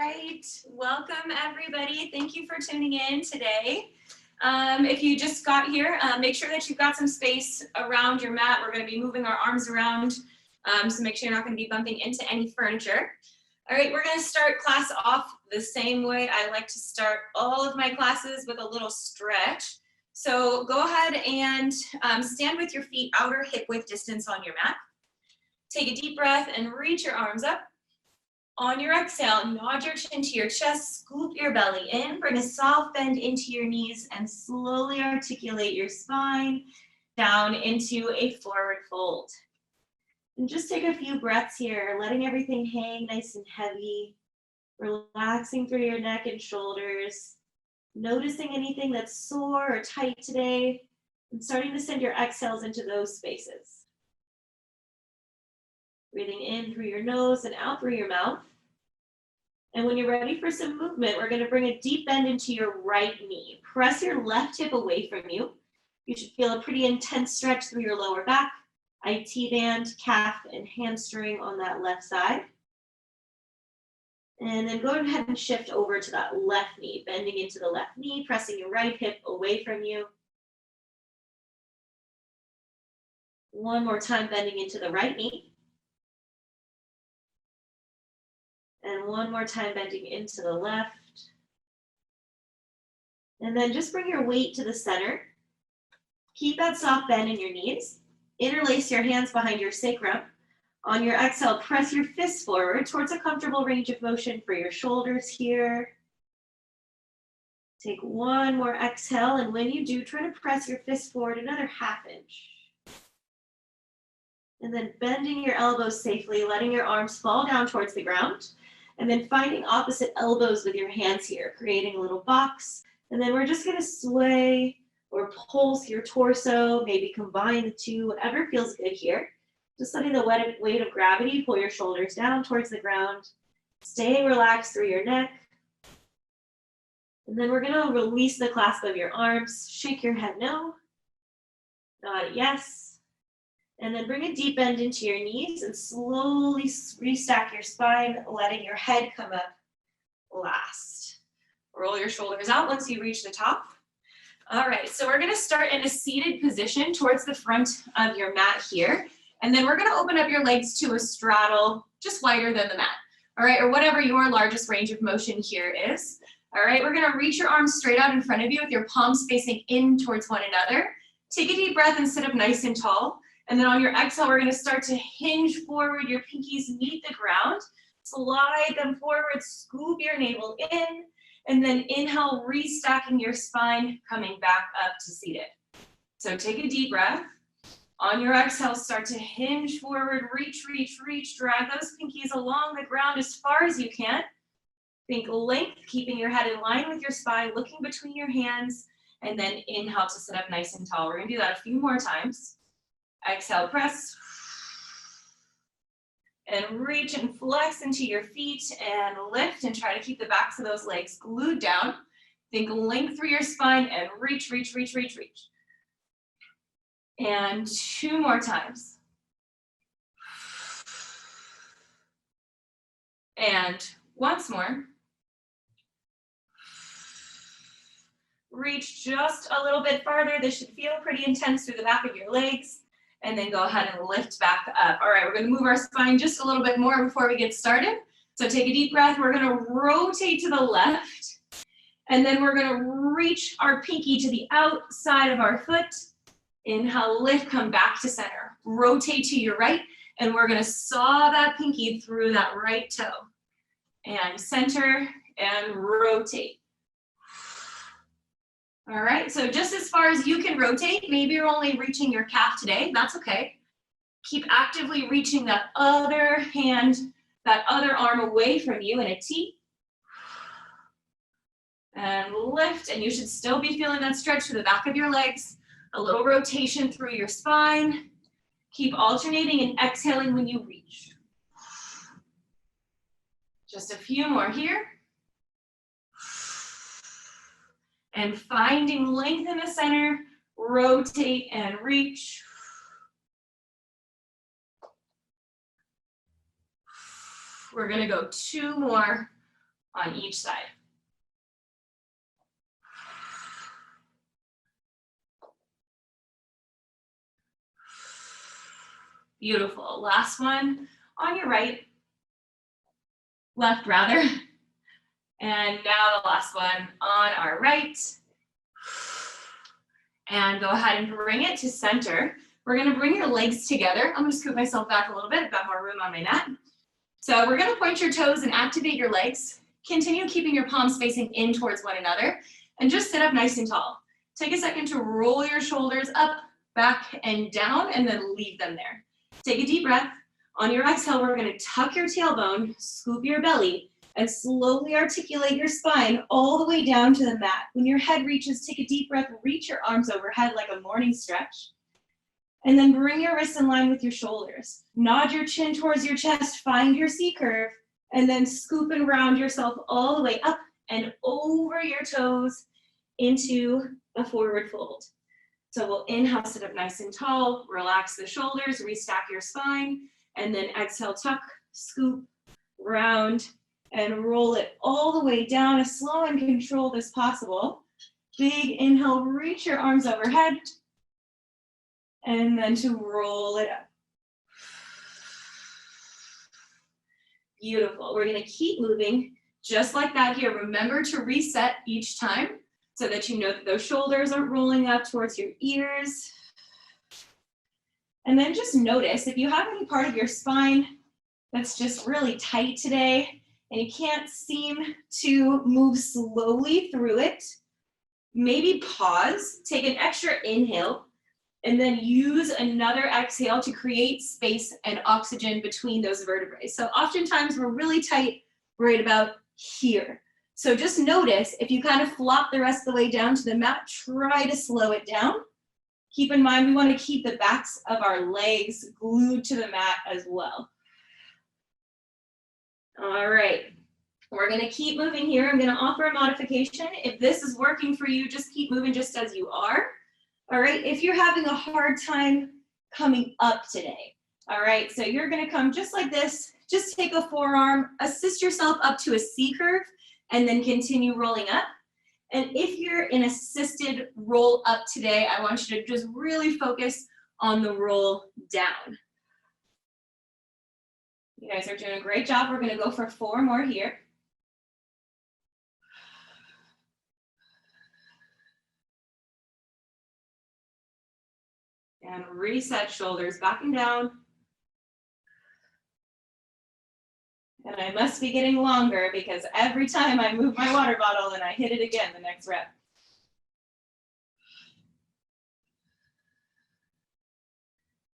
right, welcome everybody. Thank you for tuning in today. If you just got here, make sure that you've got some space around your mat. We're going to be moving our arms around, so make sure you're not going to be bumping into any furniture. All right, we're going to start class off the same way I like to start all of my classes, with a little stretch. So go ahead and stand with your feet outer hip width distance on your mat. Take a deep breath and reach your arms up. On your exhale, nod your chin to your chest, scoop your belly in, bring a soft bend into your knees, and slowly articulate your spine down into a forward fold. And just take a few breaths here, letting everything hang nice and heavy, relaxing through your neck and shoulders, noticing anything that's sore or tight today, and starting to send your exhales into those spaces. Breathing in through your nose and out through your mouth. And when you're ready for some movement, we're going to bring a deep bend into your right knee. Press your left hip away from you. You should feel a pretty intense stretch through your lower back, IT band, calf, and hamstring on that left side. And then go ahead and shift over to that left knee, bending into the left knee, pressing your right hip away from you. One more time, bending into the right knee. And one more time, bending into the left. And then just bring your weight to the center. Keep that soft bend in your knees. Interlace your hands behind your sacrum. On your exhale, press your fists forward towards a comfortable range of motion for your shoulders here. Take one more exhale, and when you do, try to press your fists forward another ½ inch. And then bending your elbows safely, letting your arms fall down towards the ground. And then finding opposite elbows with your hands here, creating a little box. And then we're just going to sway or pulse your torso, maybe combine the two, whatever feels good here. Just letting the weight of gravity pull your shoulders down towards the ground. Staying relaxed through your neck. And then we're going to release the clasp of your arms. Shake your head no. Nod yes. And then bring a deep bend into your knees and slowly restack your spine, letting your head come up last. Roll your shoulders out once you reach the top. All right, so we're going to start in a seated position towards the front of your mat here. And then we're going to open up your legs to a straddle just wider than the mat. All right, or whatever your largest range of motion here is. All right, we're going to reach your arms straight out in front of you with your palms facing in towards one another. Take a deep breath and sit up nice and tall. And then on your exhale, we're going to start to hinge forward. Your pinkies meet the ground. Slide them forward, scoop your navel in, and then inhale, restacking your spine, coming back up to seated. So take a deep breath. On your exhale, start to hinge forward, reach, reach, reach. Drag those pinkies along the ground as far as you can. Think length, keeping your head in line with your spine, looking between your hands, and then inhale to sit up nice and tall. We're going to do that a few more times. Exhale, press, and reach and flex into your feet and lift and try to keep the backs of those legs glued down. Think length through your spine and reach, reach, reach, reach, reach. And 2 more times. And once more. Reach just a little bit farther. This should feel pretty intense through the back of your legs. And then go ahead and lift back up. All right, we're gonna move our spine just a little bit more before we get started. So take a deep breath. We're gonna rotate to the left. And then we're gonna reach our pinky to the outside of our foot. Inhale, lift, come back to center. Rotate to your right. And we're gonna saw that pinky through that right toe. And center and rotate. All right, so just as far as you can rotate, maybe you're only reaching your calf today, that's okay. Keep actively reaching that other hand, that other arm away from you in a T. And lift, and you should still be feeling that stretch to the back of your legs, a little rotation through your spine. Keep alternating and exhaling when you reach. Just a few more here. And finding length in the center, rotate and reach. We're gonna go 2 more on each side. Beautiful. Last one on your right, left rather. And now the last one on our right. And go ahead and bring it to center. We're gonna bring your legs together. I'm gonna scoot myself back a little bit. I've got more room on my mat. So we're gonna point your toes and activate your legs. Continue keeping your palms facing in towards one another and just sit up nice and tall. Take a second to roll your shoulders up, back, and down, and then leave them there. Take a deep breath. On your exhale, we're gonna tuck your tailbone, scoop your belly, and slowly articulate your spine all the way down to the mat. When your head reaches, take a deep breath, reach your arms overhead like a morning stretch. And then bring your wrists in line with your shoulders. Nod your chin towards your chest, find your C curve, and then scoop and round yourself all the way up and over your toes into a forward fold. So we'll inhale, sit up nice and tall, relax the shoulders, restack your spine, and then exhale, tuck, scoop, round, and roll it all the way down as slow and controlled as possible. Big inhale, reach your arms overhead, and then to roll it up. Beautiful. We're gonna keep moving just like that here. Remember to reset each time so that you know that those shoulders aren't rolling up towards your ears. And then just notice if you have any part of your spine that's just really tight today and you can't seem to move slowly through it, maybe pause, take an extra inhale, and then use another exhale to create space and oxygen between those vertebrae. So oftentimes we're really tight right about here. So just notice if you kind of flop the rest of the way down to the mat, try to slow it down. Keep in mind we want to keep the backs of our legs glued to the mat as well. All right, we're gonna keep moving here. I'm gonna offer a modification. If this is working for you, just keep moving just as you are. All right, if you're having a hard time coming up today, all right, so you're gonna come just like this, just take a forearm, assist yourself up to a C curve, and then continue rolling up. And if you're in assisted roll up today, I want you to just really focus on the roll down. You guys are doing a great job. We're gonna go for 4 more here. And reset shoulders back and down. And I must be getting longer because every time I move my water bottle and I hit it again the next rep.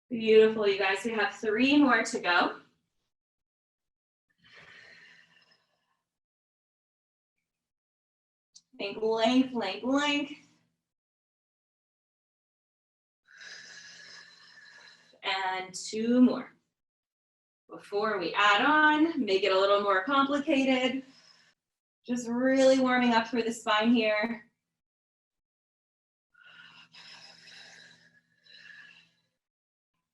Beautiful, you guys. We have 3 more to go. Think length, length, length. And 2 more. Before we add on, make it a little more complicated. Just really warming up through the spine here.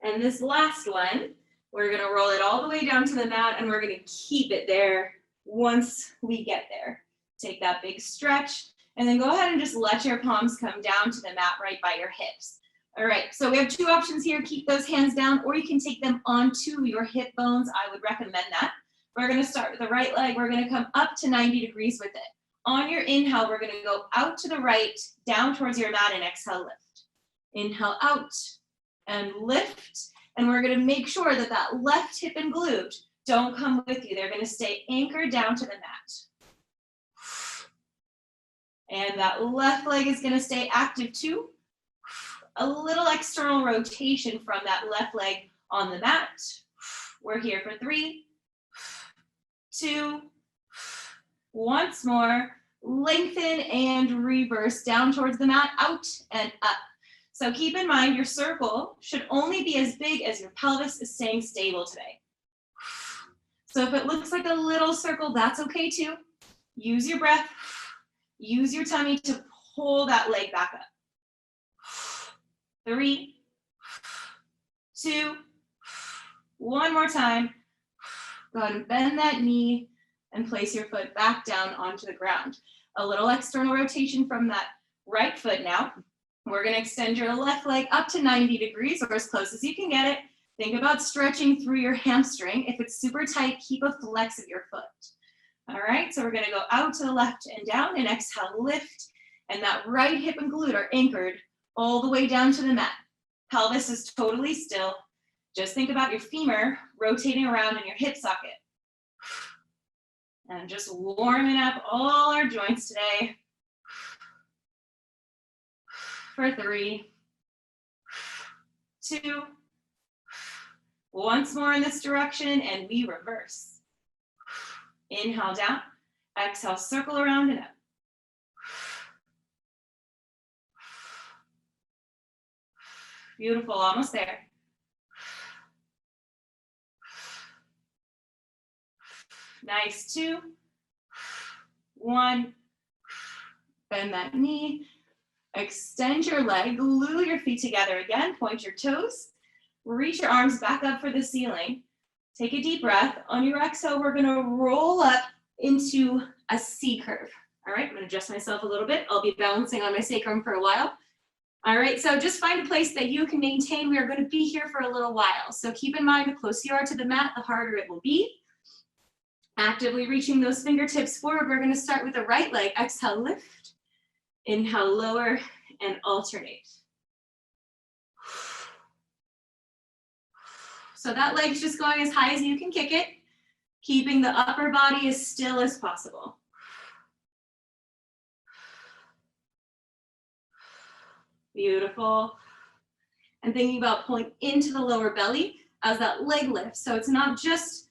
And this last one, we're gonna roll it all the way down to the mat and we're gonna keep it there once we get there. Take that big stretch and then go ahead and just let your palms come down to the mat right by your hips. All right, so we have 2 options here. Keep those hands down or you can take them onto your hip bones. I would recommend that. We're gonna start with the right leg. We're gonna come up to 90 degrees with it. On your inhale, we're gonna go out to the right, down towards your mat and exhale, lift. Inhale out and lift. And we're gonna make sure that that left hip and glute don't come with you. They're gonna stay anchored down to the mat. And that left leg is gonna stay active too. A little external rotation from that left leg on the mat. We're here for 3, 2, once more. Lengthen and reverse down towards the mat, out and up. So keep in mind your circle should only be as big as your pelvis is staying stable today. So if it looks like a little circle, that's okay too. Use your breath, use your tummy to pull that leg back up. 3, 2, one more time. Go ahead and bend that knee and place your foot back down onto the ground. A little external rotation from that right foot now. We're gonna extend your left leg up to 90 degrees or as close as you can get it. Think about stretching through your hamstring. If it's super tight, keep a flex of your foot. All right, so we're gonna go out to the left and down and exhale, lift. And that right hip and glute are anchored all the way down to the mat. Pelvis is totally still. Just think about your femur rotating around in your hip socket. And just warming up all our joints today. For 3, 2, once more in this direction, and we reverse. Inhale down, exhale, circle around and up. Beautiful, almost there. Nice, 2, 1, bend that knee, extend your leg, glue your feet together again, point your toes, reach your arms back up for the ceiling. Take a deep breath. On your exhale, we're gonna roll up into a C curve. All right, I'm gonna adjust myself a little bit. I'll be balancing on my sacrum for a while. All right, so just find a place that you can maintain. We are gonna be here for a little while. So keep in mind, the closer you are to the mat, the harder it will be. Actively reaching those fingertips forward. We're gonna start with the right leg. Exhale, lift. Inhale, lower, and alternate. So that leg's just going as high as you can kick it, keeping the upper body as still as possible. Beautiful. And thinking about pulling into the lower belly as that leg lifts. So it's not just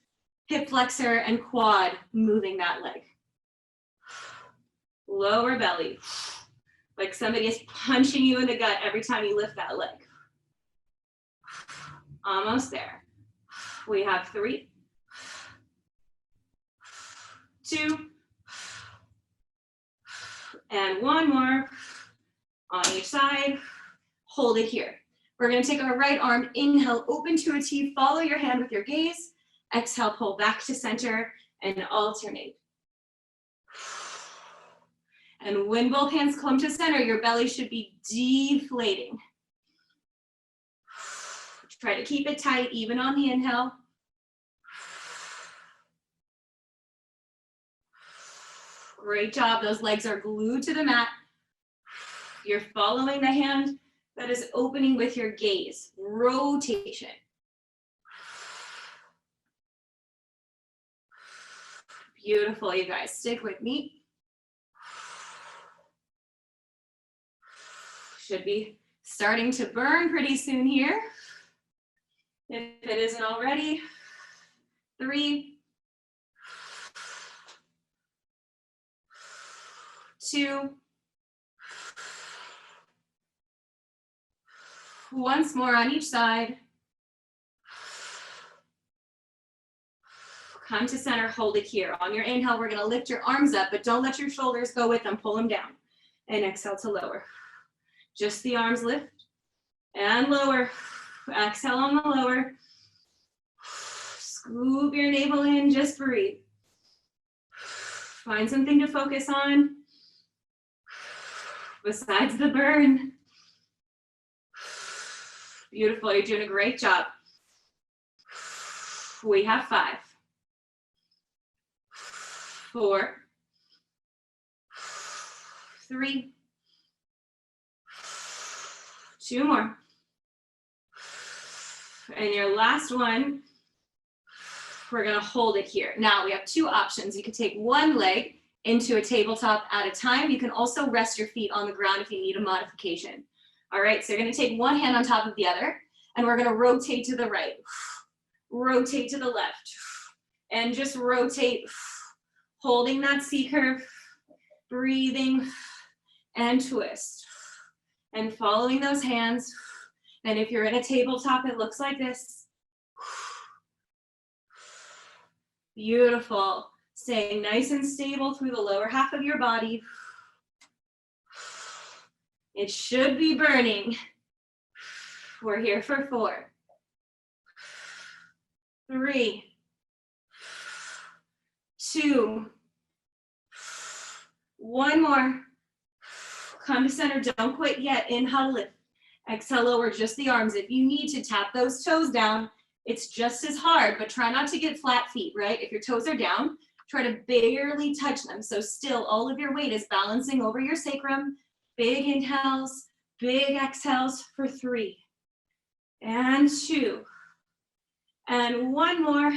hip flexor and quad moving that leg. Lower belly, like somebody is punching you in the gut every time you lift that leg. Almost there. We have 3, 2, and 1 more on each side. Hold it here. We're going to take our right arm, inhale, open to a T, follow your hand with your gaze. Exhale, pull back to center and alternate. And when both hands come to center, your belly should be deflating. Try to keep it tight, even on the inhale. Great job. Those legs are glued to the mat. You're following the hand that is opening with your gaze. Rotation. Beautiful, you guys. Stick with me. Should be starting to burn pretty soon here. If it isn't already. 3, 2, once more on each side. Come to center, hold it here. On your inhale, we're gonna lift your arms up, but don't let your shoulders go with them, pull them down. And exhale to lower. Just the arms lift and lower. Exhale on the lower. Scoop your navel in, just breathe. Find something to focus on besides the burn. Beautiful, you're doing a great job. We have 5, 4, 3, 2 more. And your last one, we're gonna hold it here. Now we have 2 options. You can take one leg into a tabletop at a time. You can also rest your feet on the ground if you need a modification. All right, so you're gonna take one hand on top of the other, and we're gonna rotate to the right, rotate to the left, and just rotate, holding that C curve, breathing, and twist. And following those hands. And if you're in a tabletop, it looks like this. Beautiful. Staying nice and stable through the lower half of your body. It should be burning. We're here for 4, 3, 2. 1 more. Come to center, don't quit yet. Inhale, lift. Exhale, lower just the arms. If you need to tap those toes down, it's just as hard, but try not to get flat feet, right? If your toes are down, try to barely touch them. So still, all of your weight is balancing over your sacrum. Big inhales, big exhales for 3. And 2. And 1 more.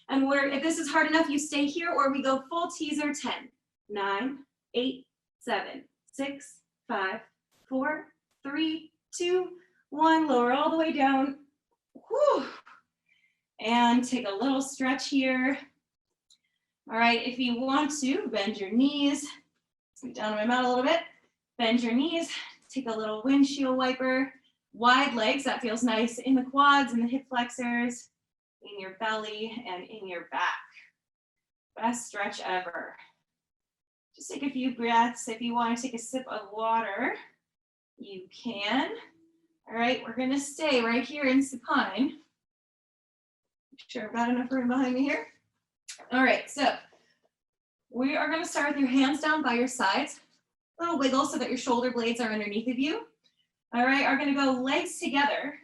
And if this is hard enough, you stay here or we go full teaser. 10, 9, 8, 7, 6, 5, 4, 3, 2, 1. Lower all the way down. Whew. And take a little stretch here. All right, if you want to, bend your knees. Scoot down my mat a little bit. Bend your knees. Take a little windshield wiper. Wide legs, that feels nice in the quads and the hip flexors, in your belly and in your back. Best stretch ever. Just take a few breaths. If you want to take a sip of water, you can. All right, we're gonna stay right here in supine. Make sure I've got enough room behind me here. All right, so we are gonna start with your hands down by your sides. A little wiggle so that your shoulder blades are underneath of you. All right, are gonna go legs together,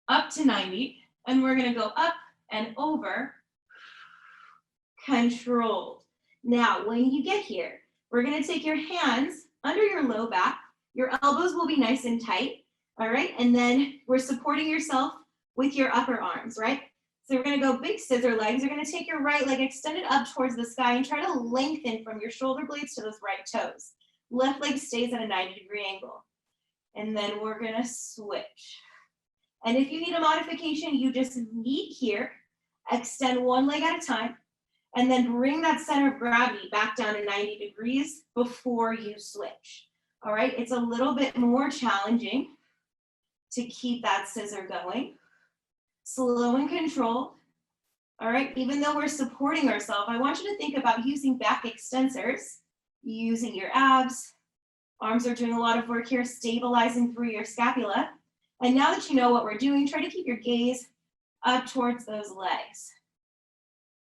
up to 90, and we're gonna go up and over, controlled. Now, when you get here, we're gonna take your hands under your low back. Your elbows will be nice and tight, all right? And then we're supporting yourself with your upper arms, right? So we're gonna go big scissor legs. You're gonna take your right leg, extend it up towards the sky and try to lengthen from your shoulder blades to those right toes. Left leg stays at a 90-degree angle. And then we're gonna switch. And if you need a modification, you just meet here, extend one leg at a time, and then bring that center of gravity back down to 90 degrees before you switch. All right, it's a little bit more challenging to keep that scissor going. Slow and controlled. All right, even though we're supporting ourselves, I want you to think about using back extensors, using your abs. Arms are doing a lot of work here, stabilizing through your scapula. And now that you know what we're doing, try to keep your gaze up towards those legs.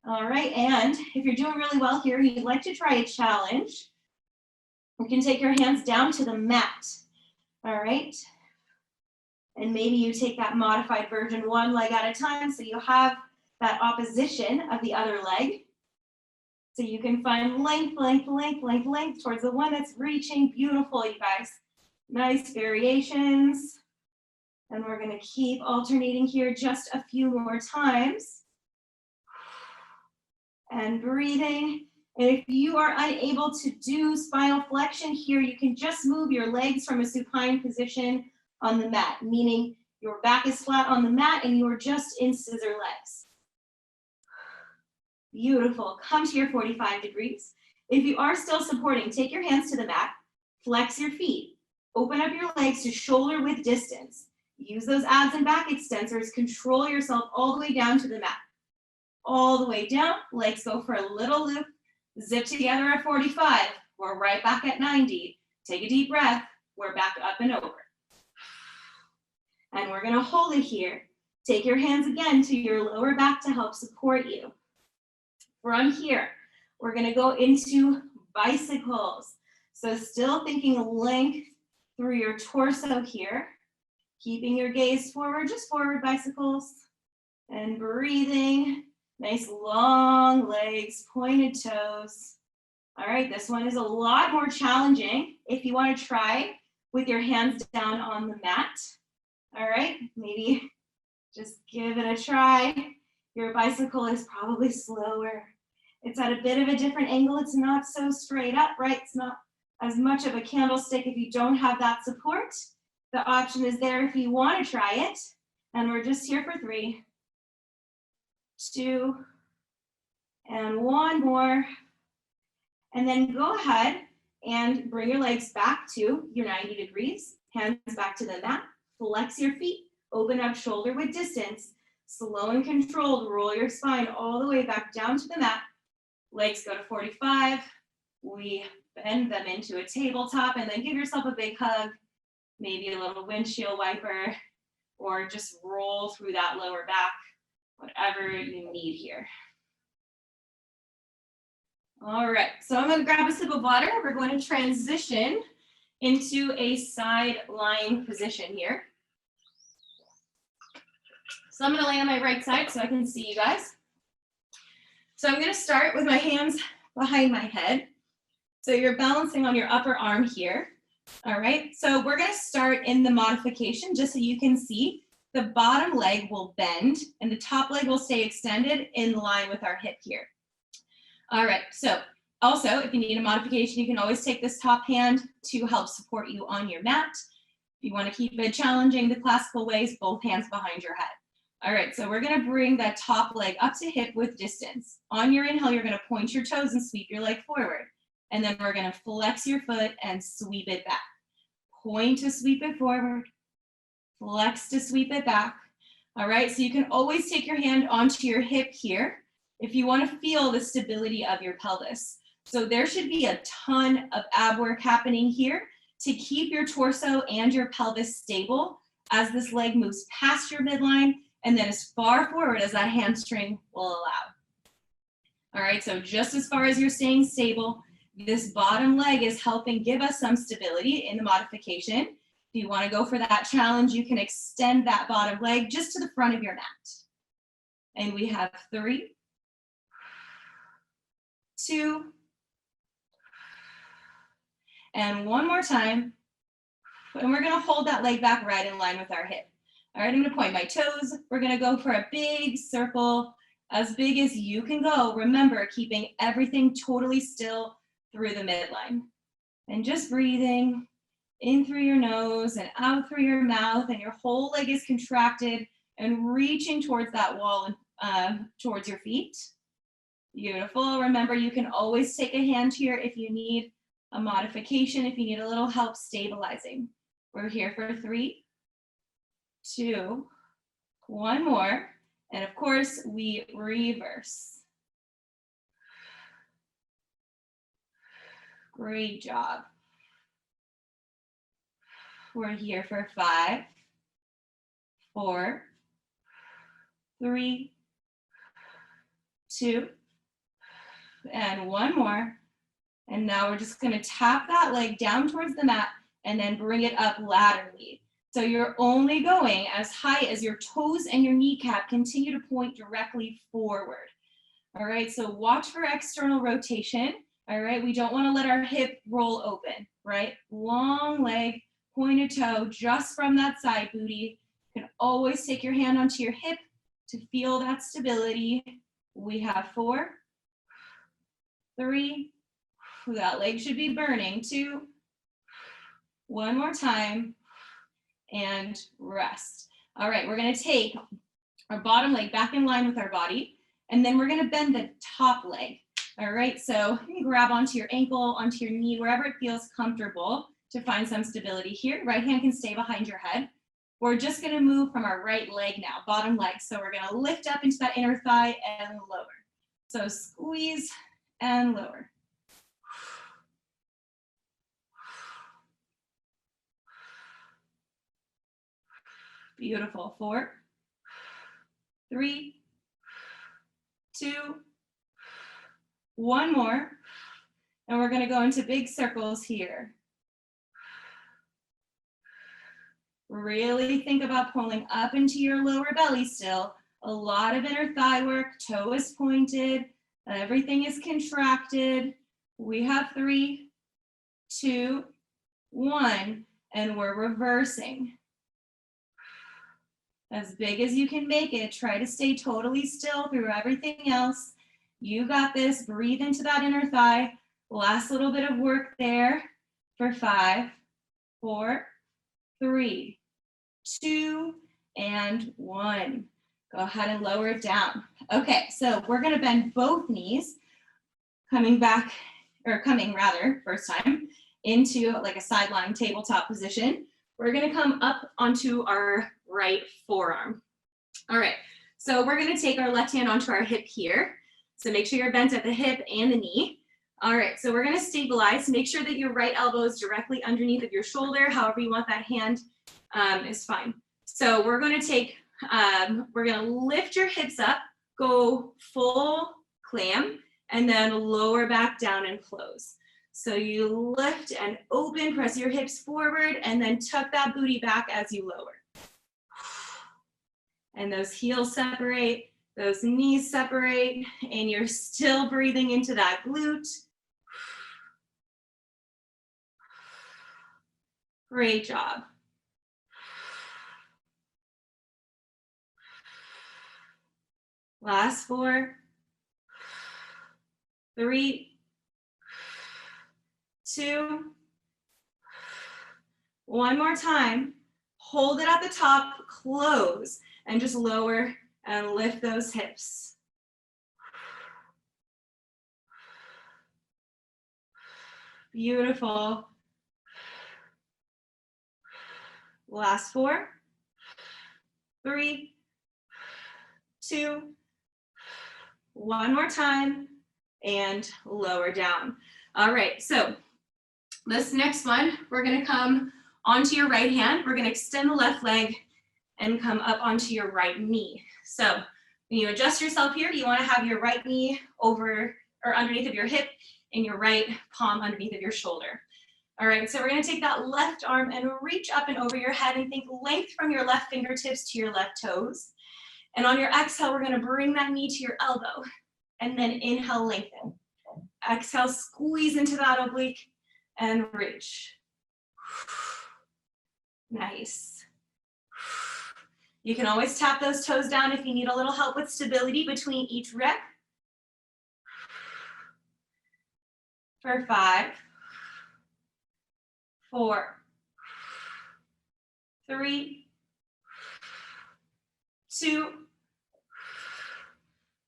All right, and if you're doing really well here, you'd like to try a challenge, you can take your hands down to the mat. All right, and maybe you take that modified version one leg at a time so you have that opposition of the other leg. So you can find length, length, length, length, length towards the one that's reaching. Beautiful, you guys. Nice variations. And we're gonna keep alternating here just a few more times. And breathing. And if you are unable to do spinal flexion here, you can just move your legs from a supine position on the mat, meaning your back is flat on the mat and you are just in scissor legs. Beautiful. Come to your 45 degrees. If you are still supporting, take your hands to the mat, flex your feet, open up your legs to shoulder width distance. Use those abs and back extensors, control yourself all the way down to the mat. All the way down, legs go for a little loop, zip together at 45. We're right back at 90. Take a deep breath, we're back up and over. And we're gonna hold it here. Take your hands again to your lower back to help support you. From here, we're gonna go into bicycles. So still thinking length through your torso here. Keeping your gaze forward, just forward bicycles. And breathing, nice long legs, pointed toes. All right, this one is a lot more challenging if you want to try with your hands down on the mat. All right, maybe just give it a try. Your bicycle is probably slower. It's at a bit of a different angle. It's not so straight up, right? It's not as much of a candlestick if you don't have that support. The option is there if you want to try it. And we're just here for 3, 2, and 1 more. And then go ahead and bring your legs back to your 90 degrees. Hands back to the mat. Flex your feet. Open up shoulder width distance. Slow and controlled. Roll your spine all the way back down to the mat. Legs go to 45. We bend them into a tabletop and then give yourself a big hug. Maybe a little windshield wiper, or just roll through that lower back, whatever you need here. All right, so I'm gonna grab a sip of water. We're going to transition into a side lying position here. So I'm gonna lay on my right side so I can see you guys. So I'm gonna start with my hands behind my head. So you're balancing on your upper arm here. All right, so we're gonna start in the modification just so you can see. The bottom leg will bend and the top leg will stay extended in line with our hip here. All right, so also if you need a modification, you can always take this top hand to help support you on your mat. If you wanna keep it challenging the classical ways, both hands behind your head. All right, so we're gonna bring that top leg up to hip width distance. On your inhale, you're gonna point your toes and sweep your leg forward. And then we're gonna flex your foot and sweep it back. Point to sweep it forward, flex to sweep it back. All right, so you can always take your hand onto your hip here if you wanna feel the stability of your pelvis. So there should be a ton of ab work happening here to keep your torso and your pelvis stable as this leg moves past your midline and then as far forward as that hamstring will allow. All right, so just as far as you're staying stable, this bottom leg is helping give us some stability in the modification. If you want to go for that challenge, you can extend that bottom leg just to the front of your mat. And we have 3, 2, and one more time. And we're gonna hold that leg back right in line with our hip. All right, I'm gonna point my toes. We're gonna go for a big circle, as big as you can go. Remember, keeping everything totally still through the midline. And just breathing in through your nose and out through your mouth, and your whole leg is contracted and reaching towards that wall and towards your feet. Beautiful. Remember, you can always take a hand here if you need a modification, if you need a little help stabilizing. We're here for 3, 2, one more. And of course, we reverse. Great job. We're here for 5, 4, 3, 2, and one more. And now we're just gonna tap that leg down towards the mat and then bring it up laterally. So you're only going as high as your toes and your kneecap continue to point directly forward. All right, so watch for external rotation. All right, we don't wanna let our hip roll open, right? Long leg, pointed toe, just from that side booty. You can always take your hand onto your hip to feel that stability. We have 4, 3, that leg should be burning. 2, one more time, and rest. All right, we're gonna take our bottom leg back in line with our body, and then we're gonna bend the top leg. All right, so you can grab onto your ankle, onto your knee, wherever it feels comfortable to find some stability here. Right hand can stay behind your head. We're just gonna move from our right leg now, bottom leg. So we're gonna lift up into that inner thigh and lower. So squeeze and lower. Beautiful. 4, 3, 2, one more. And we're gonna go into big circles here. Really think about pulling up into your lower belly still. A lot of inner thigh work, toe is pointed, everything is contracted. We have 3, 2, 1, and we're reversing. As big as you can make it. Try to stay totally still through everything else. You got this. Breathe into that inner thigh. Last little bit of work there for 5, 4, 3, 2, and 1. Go ahead and lower it down. Okay, so we're gonna bend both knees, coming rather, first time, into like a side lying tabletop position. We're gonna come up onto our right forearm. All right, so we're gonna take our left hand onto our hip here. So make sure you're bent at the hip and the knee. All right, so we're gonna stabilize. Make sure that your right elbow is directly underneath of your shoulder. However you want that hand is fine. So we're gonna take, we're gonna lift your hips up, go full clam, and then lower back down and close. So you lift and open, press your hips forward, and then tuck that booty back as you lower. And those heels separate, those knees separate, and you're still breathing into that glute. Great job. Last 4, 3, 2, 1 more time. Hold it at the top, close, and just lower and lift those hips. Beautiful. Last 4, 3, 2, 1 more time, and lower down. All right, so this next one, we're gonna come onto your right hand. We're gonna extend the left leg and come up onto your right knee. So when you adjust yourself here, you wanna have your right knee over or underneath of your hip and your right palm underneath of your shoulder. All right, so we're gonna take that left arm and reach up and over your head and think length from your left fingertips to your left toes. And on your exhale, we're gonna bring that knee to your elbow and then inhale, lengthen. Exhale, squeeze into that oblique and reach. Nice. You can always tap those toes down if you need a little help with stability between each rep. For 5, 4, 3, 2,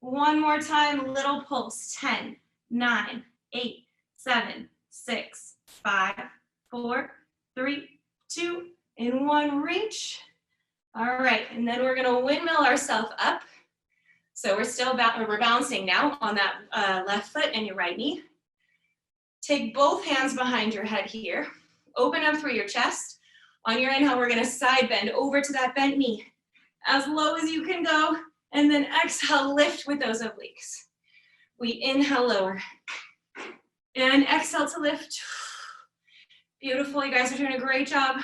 1 more time, little pulse. 10, 9, 8, 7, 6, 5, 4, 3, 2, and 1, reach. All right, and then we're gonna windmill ourselves up. So we're balancing now on that left foot and your right knee. Take both hands behind your head here. Open up through your chest. On your inhale, we're gonna side bend over to that bent knee. As low as you can go, and then exhale, lift with those obliques. We inhale, lower. And exhale to lift. Beautiful, you guys are doing a great job.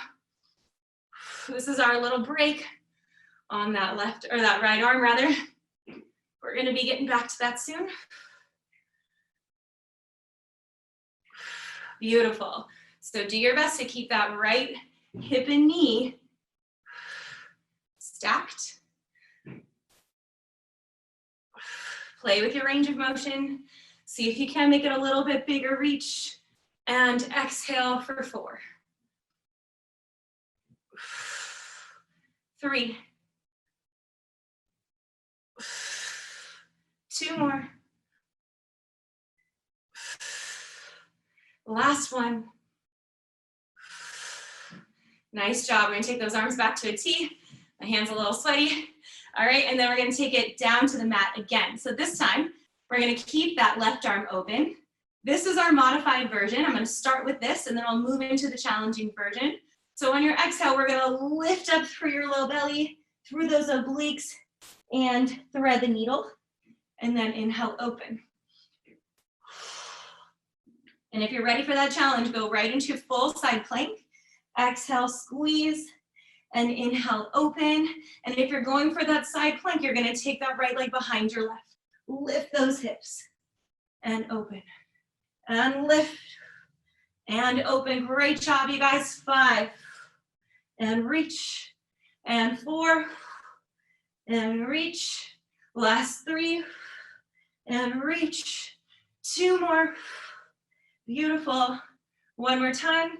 This is our little break on that left, or that right arm rather. We're gonna be getting back to that soon. Beautiful. So do your best to keep that right hip and knee stacked. Play with your range of motion. See if you can make it a little bit bigger reach. And exhale for 4. 3. 2 more. Last one. Nice job. We're gonna take those arms back to a T. My hand's a little sweaty. All right, and then we're gonna take it down to the mat again. So this time, we're gonna keep that left arm open. This is our modified version. I'm gonna start with this, and then I'll move into the challenging version. So on your exhale, we're gonna lift up through your low belly, through those obliques, and thread the needle, and then inhale, open. And if you're ready for that challenge, go right into full side plank. Exhale, squeeze, and inhale, open. And if you're going for that side plank, you're gonna take that right leg behind your left. Lift those hips, and open, and lift, and open. Great job, you guys. 5, and reach, and 4, and reach. Last 3, and reach. 2 more. Beautiful. 1 more time.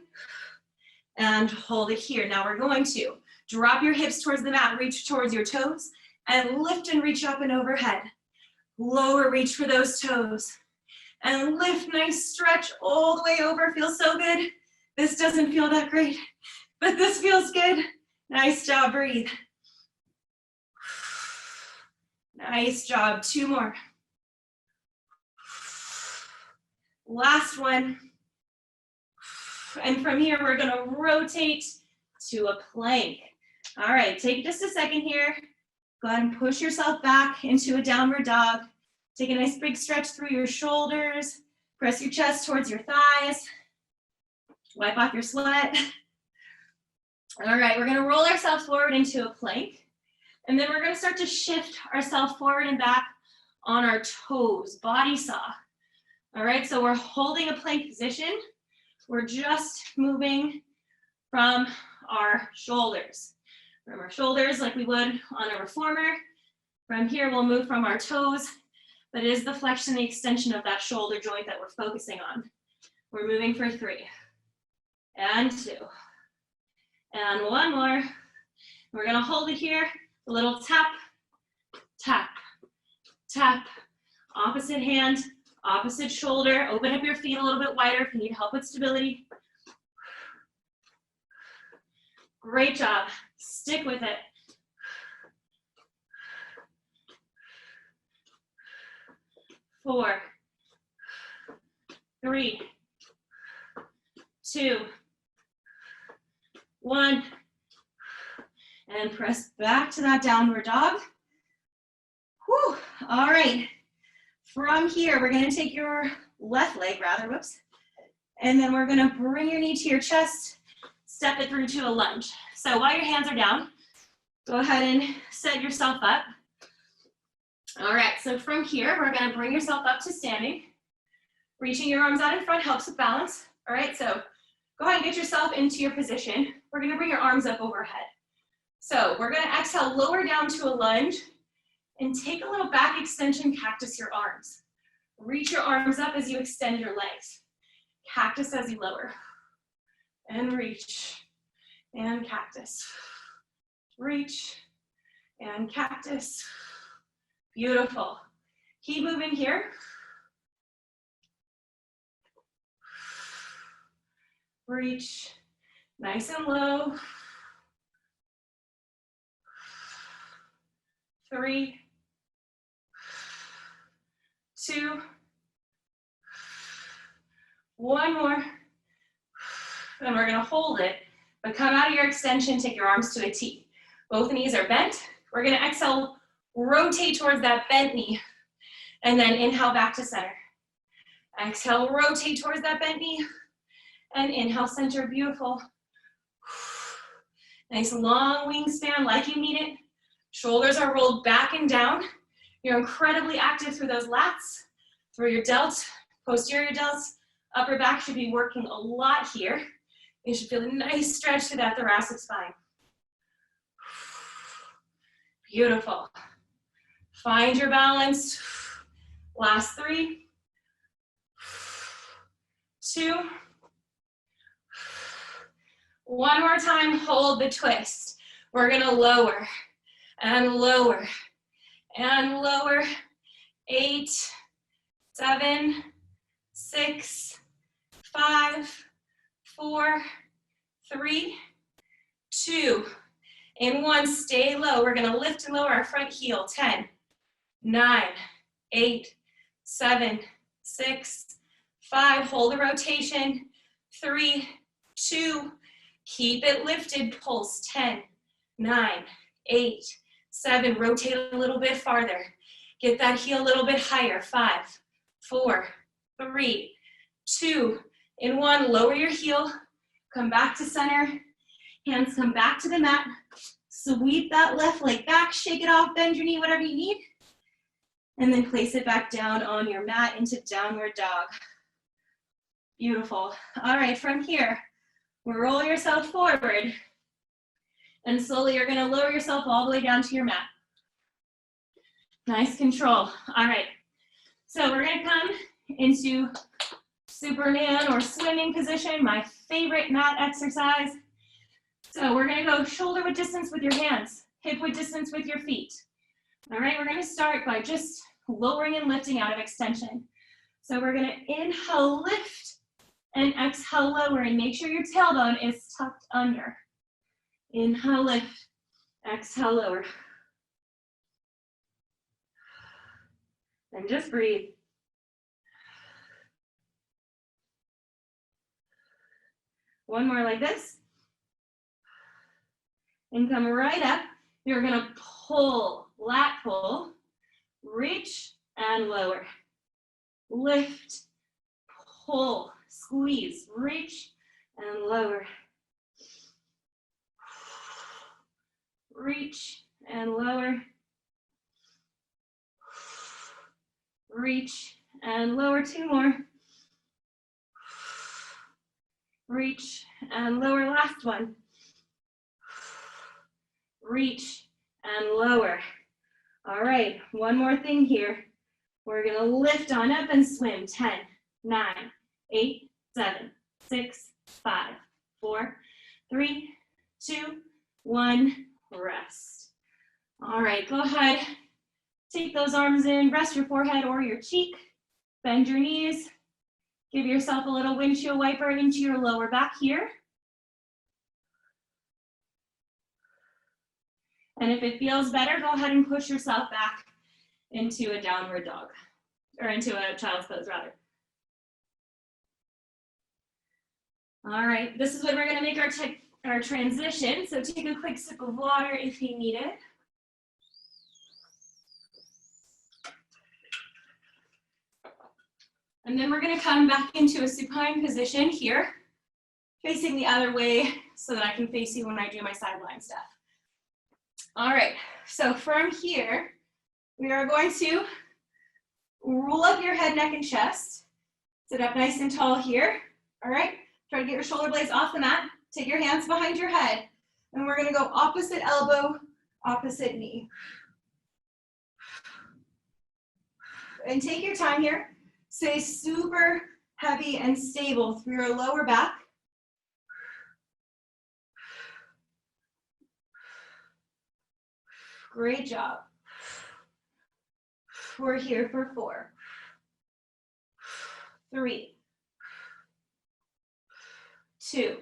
And hold it here. Now we're going to drop your hips towards the mat, reach towards your toes, and lift and reach up and overhead. Lower reach for those toes. And lift, nice stretch all the way over. Feels so good. This doesn't feel that great, but this feels good. Nice job, breathe. Nice job, 2 more. Last one. And from here, we're gonna rotate to a plank. All right, take just a second here. Go ahead and push yourself back into a downward dog. Take a nice big stretch through your shoulders. Press your chest towards your thighs. Wipe off your sweat. All right, we're gonna roll ourselves forward into a plank. And then we're gonna start to shift ourselves forward and back on our toes, body saw. All right, so we're holding a plank position. We're just moving from our shoulders. From our shoulders like we would on a reformer. From here, we'll move from our toes, but it is the flexion and the extension of that shoulder joint that we're focusing on. We're moving for 3, and 2, and 1 more. We're gonna hold it here, a little tap, tap, tap, opposite hand, opposite shoulder. Open up your feet a little bit wider if you need help with stability. Great job, stick with it. 4, 3, 2, 1, and press back to that downward dog. Whew. All right, from here, we're gonna take your left leg, whoops, and then we're gonna bring your knee to your chest, step it through to a lunge. So while your hands are down, go ahead and set yourself up. All right, so from here, we're gonna bring yourself up to standing. Reaching your arms out in front helps with balance. All right, so go ahead and get yourself into your position. We're gonna bring your arms up overhead. So we're gonna exhale, lower down to a lunge, and take a little back extension, cactus your arms. Reach your arms up as you extend your legs. Cactus as you lower. And reach, and cactus. Reach, and cactus. Beautiful. Keep moving here. Reach, nice and low. 3, 2, 1 more. And we're gonna hold it, but come out of your extension, take your arms to a T. Both knees are bent. We're gonna exhale, rotate towards that bent knee, and then inhale back to center. Exhale, rotate towards that bent knee, and inhale, center, beautiful. Nice long wingspan like you need it. Shoulders are rolled back and down. You're incredibly active through those lats, through your delts, posterior delts. Upper back should be working a lot here. You should feel a nice stretch through that thoracic spine. Beautiful. Find your balance. Last 3, 2, 1 more time, hold the twist. We're gonna lower and lower and lower. 8, 7, 6, 5, 4, 3, 2, and 1. Stay low. We're gonna lift and lower our front heel. 10, 9, 8, 7, 6, 5. Hold the rotation. 3, 2. Keep it lifted. Pulse. 10, 9, 8, 7. Rotate a little bit farther. Get that heel a little bit higher. 5, 4, 3, 2, and 1. Lower your heel. Come back to center. Hands come back to the mat. Sweep that left leg back. Shake it off. Bend your knee, whatever you need. And then place it back down on your mat into downward dog. Beautiful. All right, from here, roll yourself forward. And slowly you're gonna lower yourself all the way down to your mat. Nice control. All right, so we're gonna come into Superman or swimming position, my favorite mat exercise. So we're gonna go shoulder width distance with your hands, hip width distance with your feet. All right, we're gonna start by just lowering and lifting out of extension. So we're gonna inhale, lift, and exhale, lower, and make sure your tailbone is tucked under. Inhale, lift, exhale, lower. And just breathe. One more like this. And come right up. You're gonna pull, lat pull, reach, and lower. Lift, pull, squeeze, reach, and lower. Reach and lower. Reach and lower, 2 more. Reach and lower, last one. Reach and lower. All right, one more thing here. We're gonna lift on up and swim. 10, 9, 8, 7, 6, 5, 4, 3, 2, 1, rest. All right, go ahead. Take those arms in, rest your forehead or your cheek. Bend your knees. Give yourself a little windshield wiper into your lower back here. And if it feels better, go ahead and push yourself back into a downward dog, or into a child's pose rather. All right, this is when we're gonna make our transition. So take a quick sip of water if you need it. And then we're gonna come back into a supine position here, facing the other way so that I can face you when I do my sideline stuff. All right, so from here, we are going to roll up your head, neck, and chest. Sit up nice and tall here, all right? Try to get your shoulder blades off the mat. Take your hands behind your head, and we're gonna go opposite elbow, opposite knee. And take your time here. Stay super heavy and stable through your lower back. Great job. We're here for 4, 3, 2.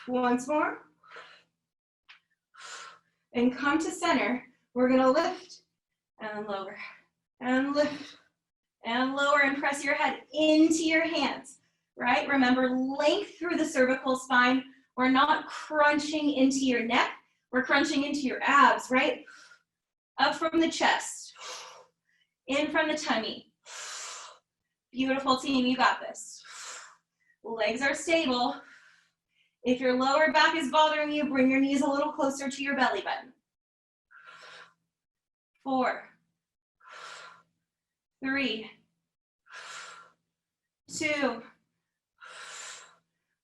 Once more. And come to center. We're gonna lift and lower and lift and lower and press your head into your hands, right? Remember, length through the cervical spine. We're not crunching into your neck. We're crunching into your abs, right? Up from the chest, in from the tummy. Beautiful team, you got this. Legs are stable. If your lower back is bothering you, bring your knees a little closer to your belly button. 4, 3, 2.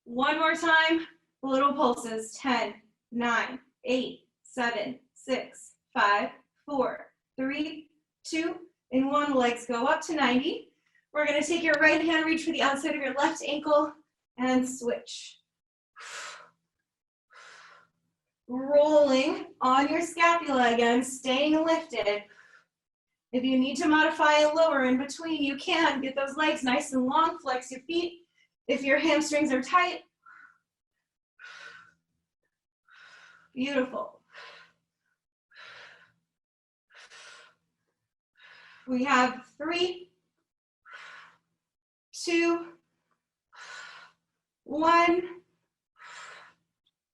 One more time, little pulses. 10, 9, 8, 7, 6, 5, 4, 3, 2, and 1. Legs go up to 90. We're gonna take your right hand, reach for the outside of your left ankle, and switch. Rolling on your scapula again, staying lifted. If you need to modify and lower in between, you can. Get those legs nice and long, flex your feet. If your hamstrings are tight, beautiful. We have 3, 2, 1.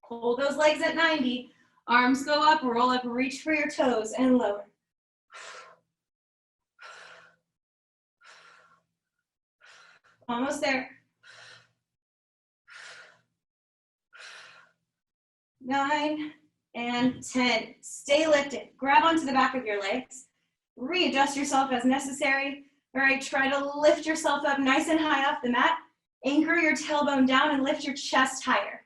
Hold those legs at 90. Arms go up, roll up, reach for your toes, and lower. Almost there. 9 and 10. Stay lifted. Grab onto the back of your legs. Readjust yourself as necessary. All right, try to lift yourself up nice and high off the mat. Anchor your tailbone down and lift your chest higher.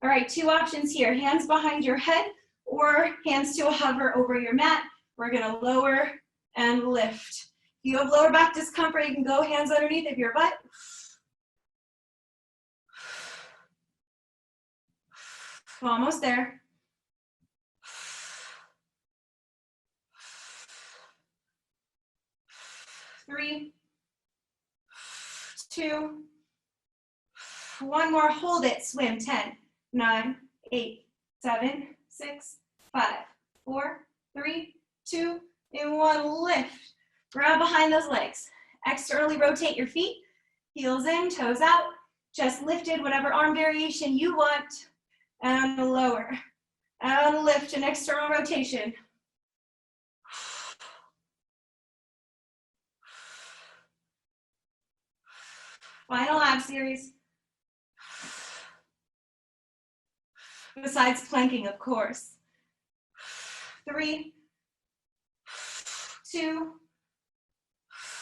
All right, 2 options here. Hands behind your head or hands to hover over your mat. We're gonna lower and lift. If you have lower back discomfort, you can go hands underneath of your butt. Almost there. 3, 2, 1 more. Hold it. Swim. 10, 9, 8, 7, 6, 5, 4, 3, 2, and 1. Lift. Grab behind those legs. Externally rotate your feet. Heels in, toes out. Chest lifted, whatever arm variation you want. And lower. And lift, an external rotation. Final ab series. Besides planking, of course. 3, 2,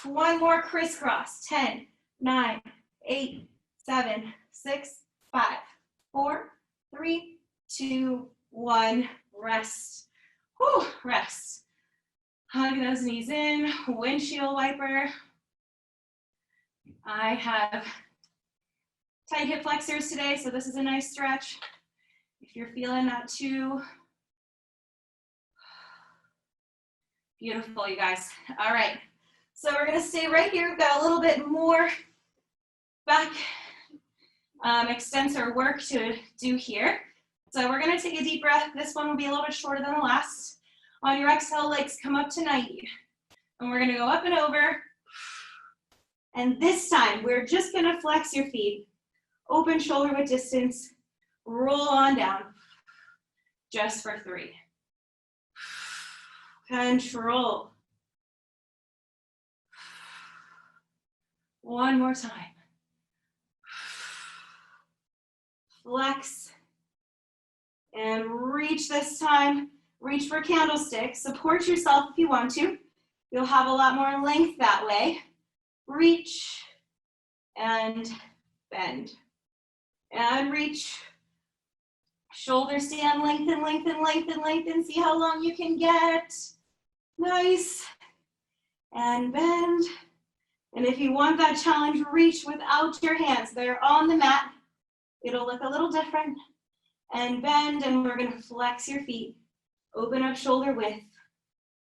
1 more crisscross. 10, 9, 8, 7, 6, 5, 4, 3, 2, 1. Rest. Whew, rest. Hug those knees in, windshield wiper. I have tight hip flexors today, so this is a nice stretch. If you're feeling that too. Beautiful, you guys. All right, so we're gonna stay right here. We've got a little bit more back extensor work to do here. So we're gonna take a deep breath. This one will be a little bit shorter than the last. On your exhale, legs come up to 90. And we're gonna go up and over. And this time, we're just gonna flex your feet. Open shoulder width distance. Roll on down. Just for 3. Control. One more time. Flex. And reach this time. Reach for candlesticks. Support yourself if you want to. You'll have a lot more length that way. Reach and bend. And reach. Shoulder stand, lengthen, lengthen, lengthen, lengthen. See how long you can get. Nice. And bend. And if you want that challenge, reach without your hands. They're on the mat. It'll look a little different. And bend, and we're gonna flex your feet. Open up shoulder width.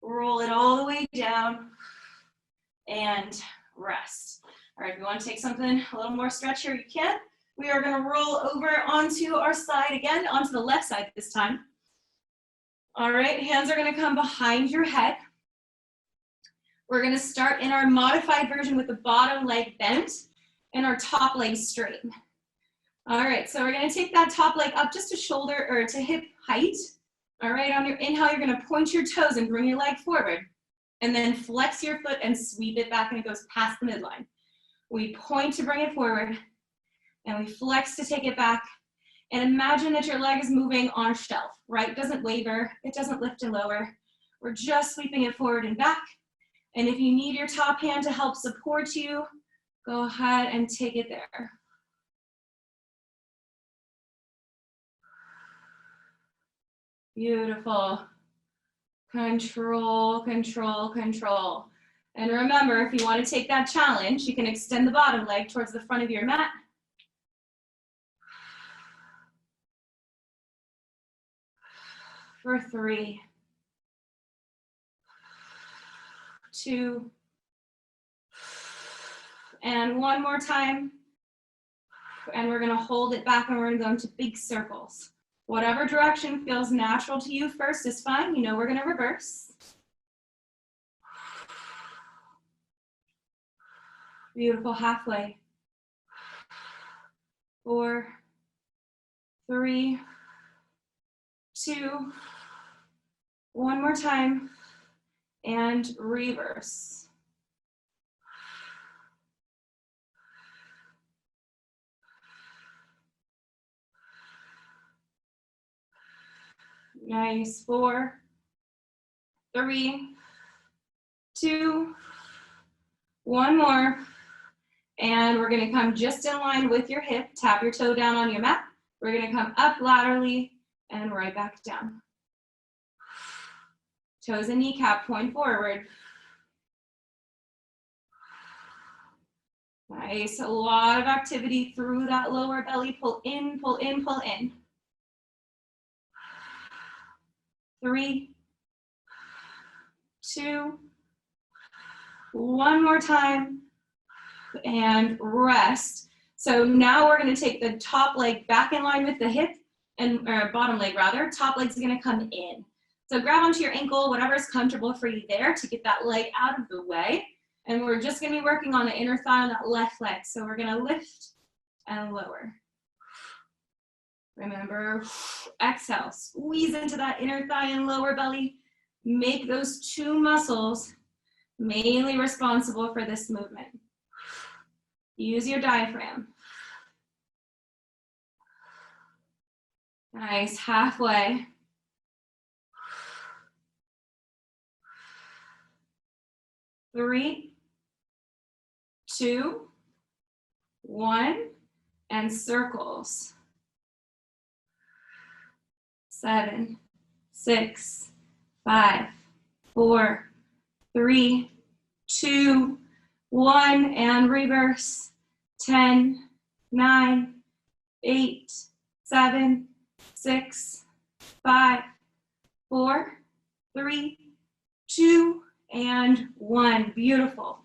Roll it all the way down. And rest. All right, if you want to take something a little more stretch here, you can. We are going to roll over onto our side again, onto the left side this time. All right, hands are going to come behind your head. We're going to start in our modified version with the bottom leg bent and our top leg straight. All right, so we're going to take that top leg up just to shoulder or to hip height. All right, on your inhale, you're going to point your toes and bring your leg forward. And then flex your foot and sweep it back, and it goes past the midline. We point to bring it forward, and we flex to take it back. And imagine that your leg is moving on a shelf, right? It doesn't waver, it doesn't lift and lower. We're just sweeping it forward and back. And if you need your top hand to help support you, go ahead and take it there. Beautiful. Control, control, control. And remember, if you want to take that challenge, you can extend the bottom leg towards the front of your mat. For 3, 2, and one more time. And we're going to hold it back, and we're going to go into big circles. Whatever direction feels natural to you first is fine. You know we're going to reverse. Beautiful, halfway. 4, 3, 2, one more time, and reverse. Nice. 4, 3, 2, one more. And we're going to come just in line with your hip. Tap your toe down on your mat. We're going to come up laterally and right back down. Toes and kneecap point forward. Nice. A lot of activity through that lower belly. Pull in, pull in, pull in. 3, 2, one more time, and rest. So now we're going to take the top leg back in line with the hip, and or bottom leg rather. Top leg's going to come in. So grab onto your ankle, whatever is comfortable for you there to get that leg out of the way. And we're just going to be working on the inner thigh on that left leg. So we're going to lift and lower. Remember, exhale, squeeze into that inner thigh and lower belly. Make those 2 muscles mainly responsible for this movement. Use your diaphragm. Nice, halfway. Three, two, one, and circles. 7, 6, 5, 4, 3, 2, 1, and reverse. 10, 9, 8, 7, 6, 5, 4, 3, 2, and 1. Beautiful.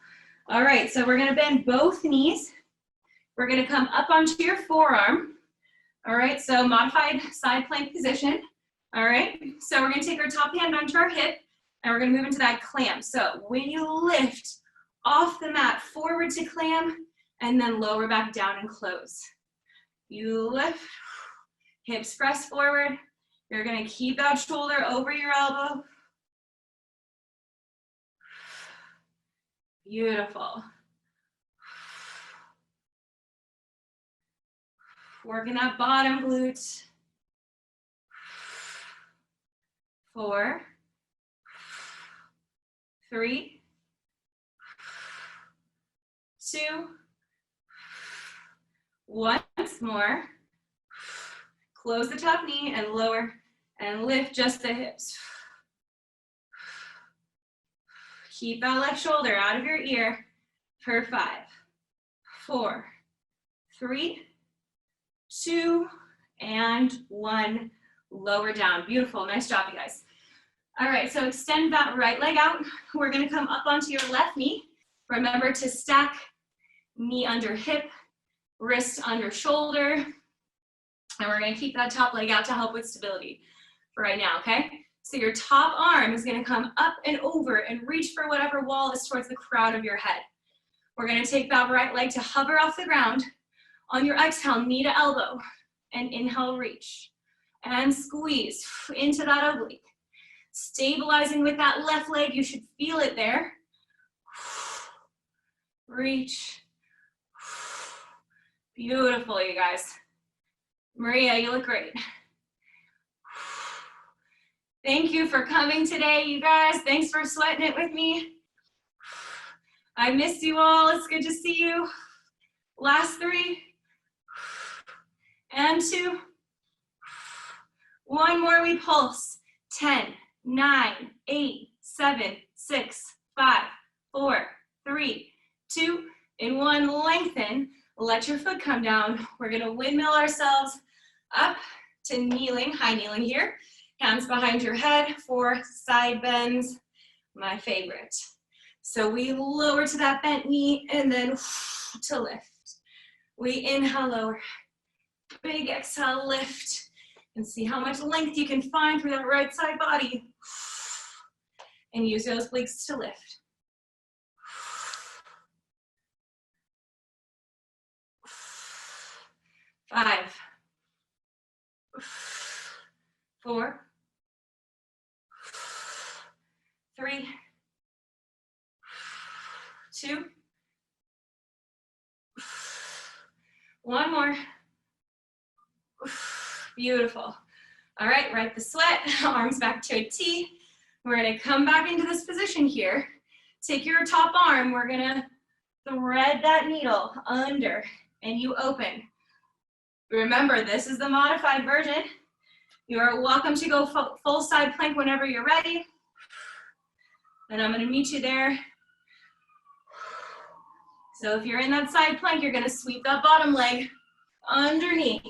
All right, so we're gonna bend both knees. We're gonna come up onto your forearm. All right, so modified side plank position. All right, so we're gonna take our top hand onto our hip and we're gonna move into that clam. So when you lift off the mat, forward to clam, and then lower back down and close. You lift, hips press forward. You're gonna keep that shoulder over your elbow. Beautiful. Working that bottom glute. 4, 3, 2, once more. Close the top knee and lower and lift just the hips. Keep that left shoulder out of your ear for 5, 4, 3, 2, and 1. Lower down. Beautiful. Nice job, you guys. All right, so extend that right leg out. We're going to come up onto your left knee. Remember to stack knee under hip, wrist under shoulder. And we're going to keep that top leg out to help with stability for right now, okay? So your top arm is going to come up and over and reach for whatever wall is towards the crown of your head. We're going to take that right leg to hover off the ground. On your exhale, knee to elbow, and inhale, reach. And squeeze into that oblique. Stabilizing with that left leg, you should feel it there. Reach. Beautiful, you guys. Maria, you look great. Thank you for coming today, you guys. Thanks for sweating it with me. I missed you all. It's good to see you. Last 3. And 2. 1 more, we pulse. 10, 9, 8, 7, 6, 5, 4, 3, 2, and 1. Lengthen. Let your foot come down. We're gonna windmill ourselves up to kneeling, high kneeling here. Hands behind your head for side bends, my favorite. So we lower to that bent knee and then to lift. We inhale, lower. Big exhale, lift. And see how much length you can find through that right side body. And use those obliques to lift. 5, 4, 3, 2, 1 more. Beautiful. All right, right the sweat, arms back to a T. We're gonna come back into this position here. Take your top arm, we're gonna thread that needle under and you open. Remember, this is the modified version. You are welcome to go full side plank whenever you're ready. And I'm gonna meet you there. So if you're in that side plank, you're gonna sweep that bottom leg underneath.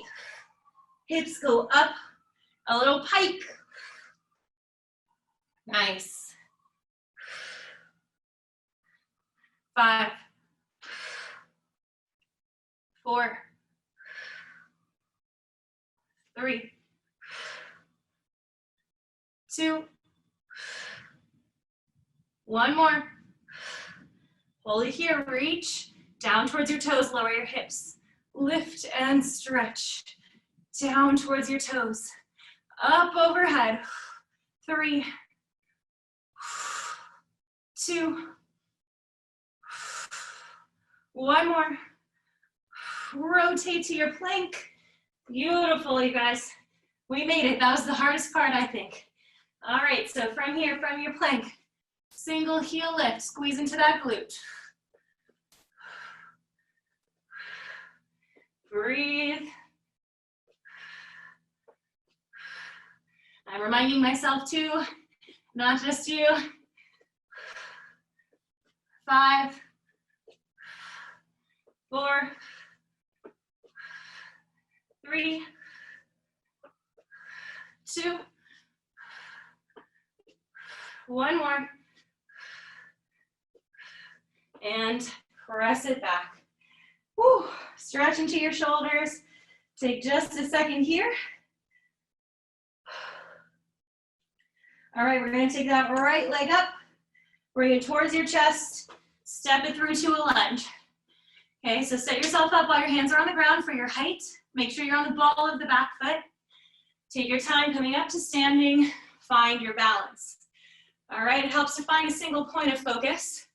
Hips go up, a little pike. Nice. 5, 4, 3, 2, 1 more. Hold it here, reach down towards your toes, lower your hips. Lift and stretch. Down towards your toes. Up overhead. 3, 2, 1 more. Rotate to your plank. Beautiful, you guys. We made it. That was the hardest part, I think. All right, so from here, from your plank, single heel lift, squeeze into that glute. Breathe. I'm reminding myself too, not just you. 5, 4, 3, 2, 1 more. And press it back. Woo. Stretch into your shoulders. Take just a second here. All right, we're gonna take that right leg up, bring it towards your chest, step it through to a lunge. Okay, so set yourself up while your hands are on the ground for your height. Make sure you're on the ball of the back foot. Take your time coming up to standing, find your balance. All right, it helps to find a single point of focus.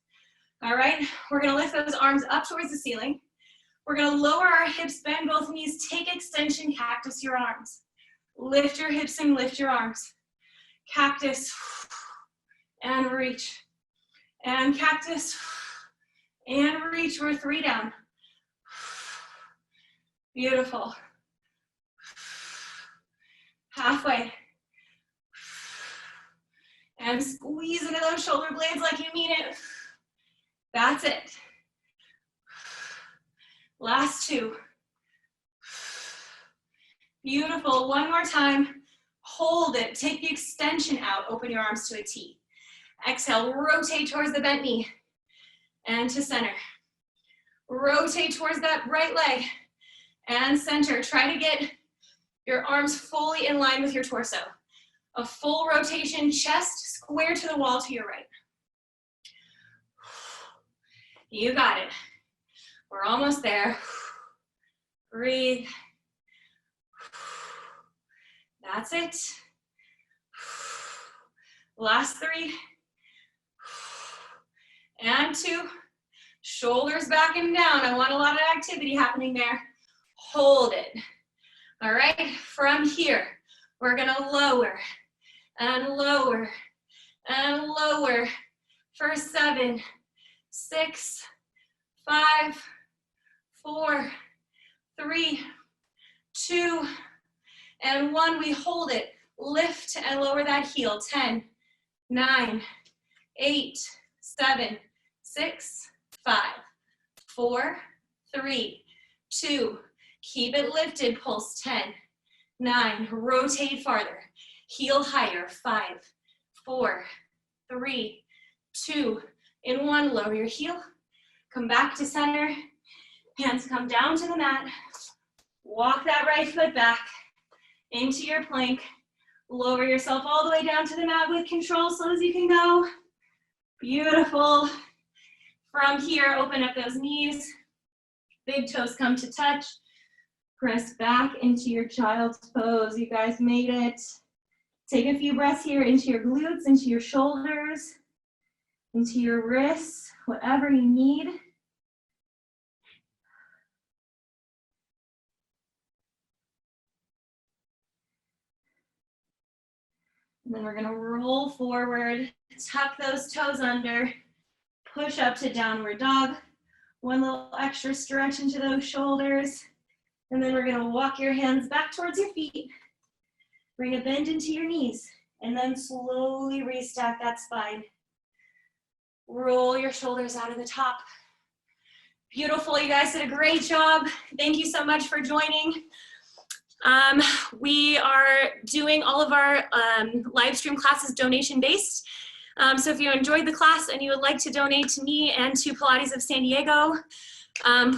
All right, we're gonna lift those arms up towards the ceiling. We're gonna lower our hips, bend both knees, take extension, cactus your arms. Lift your hips and lift your arms. Cactus, and reach. And cactus, and reach. We're 3 down. Beautiful. Halfway. And squeeze into those shoulder blades like you mean it. That's it. Last 2. Beautiful. One more time. Hold it. Take the extension out. Open your arms to a T. Exhale. Rotate towards the bent knee. And to center. Rotate towards that right leg. And center. Try to get your arms fully in line with your torso. A full rotation, chest square to the wall to your right. You got it. We're almost there. Breathe. That's it. Last 3. And 2. Shoulders back and down. I want a lot of activity happening there. Hold it. All right, from here, we're gonna lower and lower and lower for 7, 6, 5, 4, 3, 2, and 1. We hold it. Lift and lower that heel. 10, 9, 8, 7, 6, 5, 4, 3, 2. Keep it lifted. Pulse. 10, 9. Rotate farther. Heel higher. 5, 4, 3, 2, and 1. Lower your heel. Come back to center. Hands come down to the mat. Walk that right foot back into your plank. Lower yourself all the way down to the mat with control, slow as you can go. Beautiful. From here, open up those knees. Big toes come to touch. Press back into your child's pose. You guys made it. Take a few breaths here into your glutes, into your shoulders, into your wrists, whatever you need. And then we're gonna roll forward, tuck those toes under, push up to downward dog. One little extra stretch into those shoulders. And then we're gonna walk your hands back towards your feet. Bring a bend into your knees, and then slowly restack that spine. Roll your shoulders out of the top. Beautiful, you guys did a great job. Thank you so much for joining. We are doing all of our live stream classes donation-based. So if you enjoyed the class and you would like to donate to me and to Pilates of San Diego,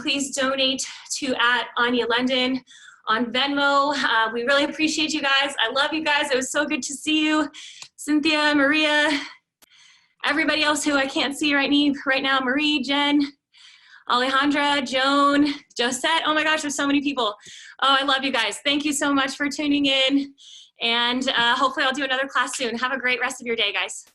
please donate to @AnyaLondon on Venmo. We really appreciate you guys. I love you guys. It was so good to see you. Cynthia, Maria, everybody else who I can't see right now, Marie, Jen, Alejandra, Joan, Josette. Oh my gosh, there's so many people. Oh, I love you guys. Thank you so much for tuning in. And hopefully I'll do another class soon. Have a great rest of your day, guys.